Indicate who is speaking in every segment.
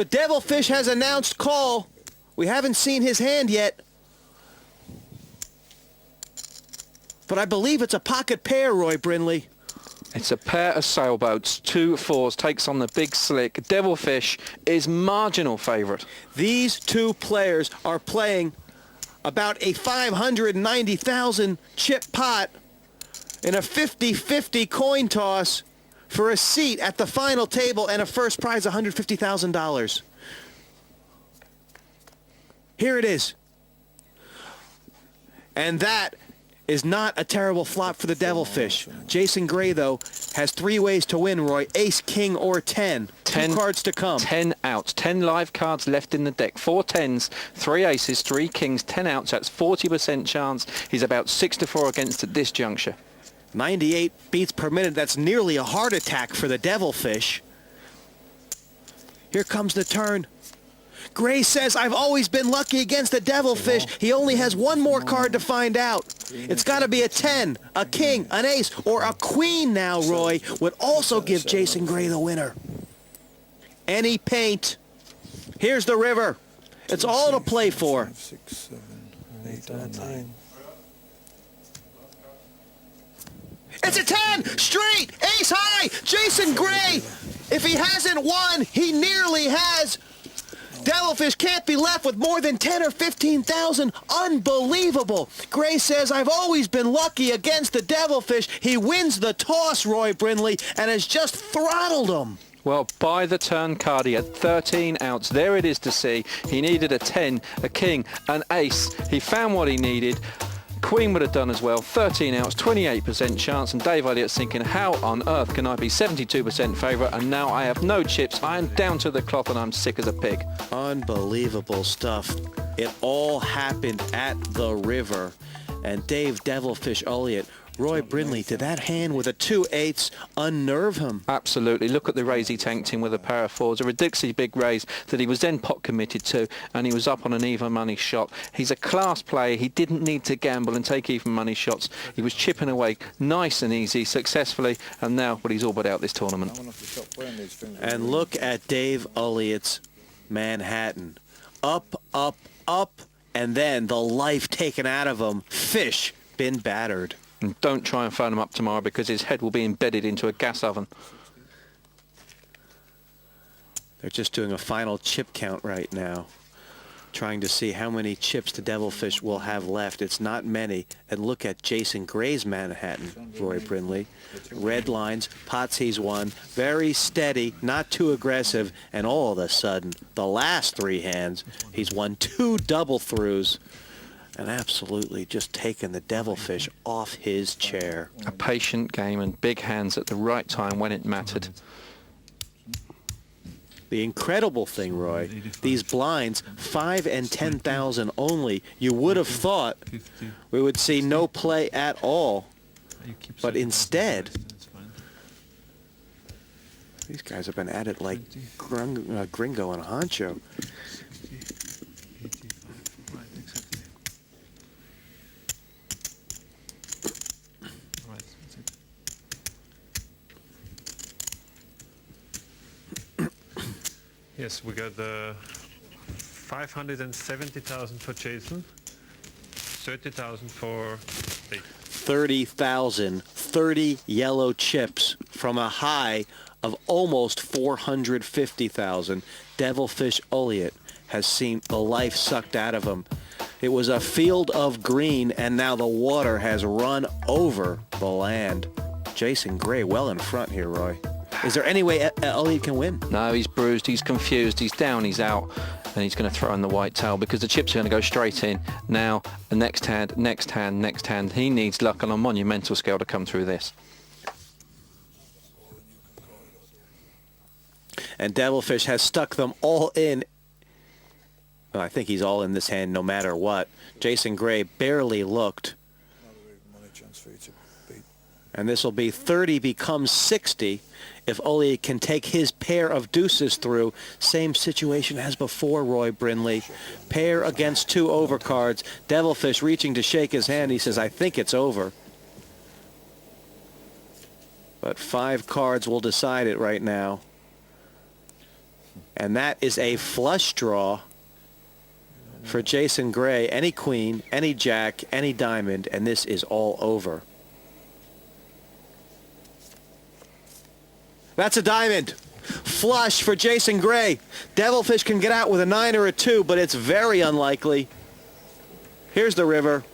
Speaker 1: The Devilfish has announced call. We haven't seen his hand yet. But I believe it's a pocket pair, Roy Brindley.
Speaker 2: It's a pair of sailboats, 2 4s, takes on the big slick. Devilfish is marginal favourite.
Speaker 1: These two players are playing about a 590,000 chip pot in a 50-50 coin toss for a seat at the final table and a first prize $150,000. Here it is. And that is not a terrible flop for the Devilfish. Jason Gray, though, has 3 ways to win, Roy. Ace, king, or 10. 2 cards to come.
Speaker 2: 10 outs. 10 live cards left in the deck. 4 10s, 3 aces, 3 kings, 10 outs. That's 40% chance. He's about 6-4 against at this juncture.
Speaker 1: 98 beats per minute. That's nearly a heart attack for the Devilfish. Here comes the turn. Gray says, I've always been lucky against the Devilfish. He only has 1 more card to find out. It's got to be a 10, a king, an ace, or a queen now, Roy, would also give Jason Gray the winner. Any paint. Here's the river. It's all to play for.
Speaker 3: 5, 6, 7, 8, and 9.
Speaker 1: It's a 10, straight, ace high, Jason Gray. If he hasn't won, he nearly has. Devilfish can't be left with more than 10 or 15,000. Unbelievable. Gray says, I've always been lucky against the Devilfish. He wins the toss, Roy Brindley, and has just throttled him.
Speaker 2: Well, by the turn card, he had 13 outs. There it is to see. He needed a 10, a king, an ace. He found what he needed. Queen would have done as well. 13 outs, 28% chance, and Dave Elliott's thinking, how on earth can I be 72% favourite, and now I have no chips. I am down to the cloth and I'm sick as a pig.
Speaker 1: Unbelievable stuff. It all happened at the river. And Dave Devilfish Elliott, Roy Brindley, did that hand with a 2-8 unnerve him?
Speaker 2: Absolutely. Look at the raise he tanked in with a pair of 4s. A ridiculously big raise that he was then pot committed to, and he was up on an even money shot. He's a class player. He didn't need to gamble and take even money shots. He was chipping away nice and easy, successfully, and now, well, he's all but out this tournament.
Speaker 1: And look at Dave Elliott's Manhattan. Up, up, up, and then the life taken out of him. Fish been battered.
Speaker 2: And don't try and phone him up tomorrow because his head will be embedded into a gas oven.
Speaker 1: They're just doing a final chip count right now, trying to see how many chips the Devilfish will have left. It's not many. And look at Jason Gray's Manhattan, Roy Brindley. Red lines, pots he's won. Very steady, not too aggressive. And all of a sudden, the last 3 hands, he's won 2 double throughs. And absolutely just taken the Devilfish off his chair.
Speaker 2: A patient game and big hands at the right time when it mattered.
Speaker 1: The incredible thing, Roy, these blinds, 5 and 10,000 only. You would have thought we would see no play at all. But instead, these guys have been at it like Gringo and Honcho.
Speaker 4: Yes, we got 570,000 for Jason, 30,000 for Dave.
Speaker 1: 30,000, 30 yellow chips from a high of almost 450,000. Devilfish Elliott has seen the life sucked out of him. It was a field of green, and now the water has run over the land. Jason Gray well in front here, Roy. Is there any way Elliott can win?
Speaker 2: No, he's bruised, he's confused, he's down, he's out, and he's going to throw in the white tail because the chips are going to go straight in. Now, the next hand, next hand, next hand. He needs luck on a monumental scale to come through this.
Speaker 1: And Devilfish has stuck them all in. Well, I think he's all in this hand no matter what. Jason Gray barely looked. And this will be 30 becomes 60 if Elliott can take his pair of deuces through. Same situation as before, Roy Brindley. Pair against 2 overcards. Devilfish reaching to shake his hand. He says, I think it's over. But 5 cards will decide it right now. And that is a flush draw for Jason Gray. Any queen, any jack, any diamond, and this is all over. That's a diamond. Flush for Jason Gray. Devilfish can get out with a 9 or a 2, but it's very unlikely. Here's the river.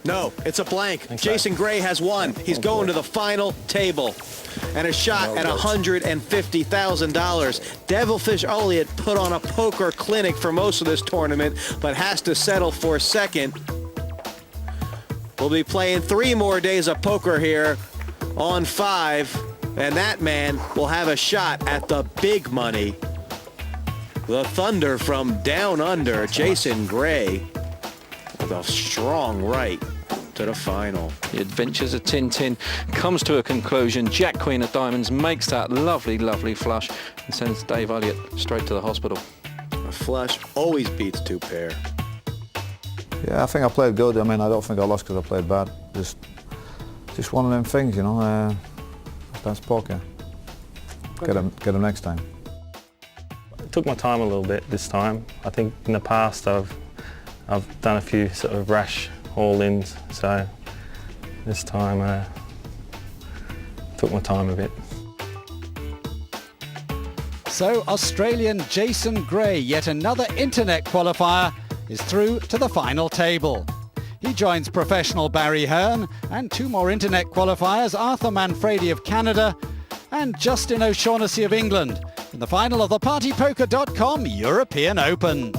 Speaker 1: No, it's a blank. Jason Gray has won. He's going to the final table. And a shot at $150,000. Devilfish Elliott put on a poker clinic for most of this tournament, but has to settle for second. We'll be playing 3 more days of poker here on 5, and that man will have a shot at the big money. The Thunder from down under, Jason Gray, with a strong right to the final.
Speaker 2: The Adventures of Tintin comes to a conclusion. Jack Queen of Diamonds makes that lovely, lovely flush and sends Dave Elliott straight to the hospital.
Speaker 1: A flush always beats 2 pair.
Speaker 5: Yeah, I think I played good. I mean, I don't think I lost because I played bad. Just one of them things, you know. That's poker. Get them next time.
Speaker 6: It took my time a little bit this time. I think in the past I've done a few sort of rash all-ins, so this time took my time a bit.
Speaker 7: So Australian Jason Gray, yet another internet qualifier, is through to the final table. He joins professional Barry Hearn and 2 more internet qualifiers, Arthur Manfredi of Canada and Justin O'Shaughnessy of England, in the final of the PartyPoker.com European Open.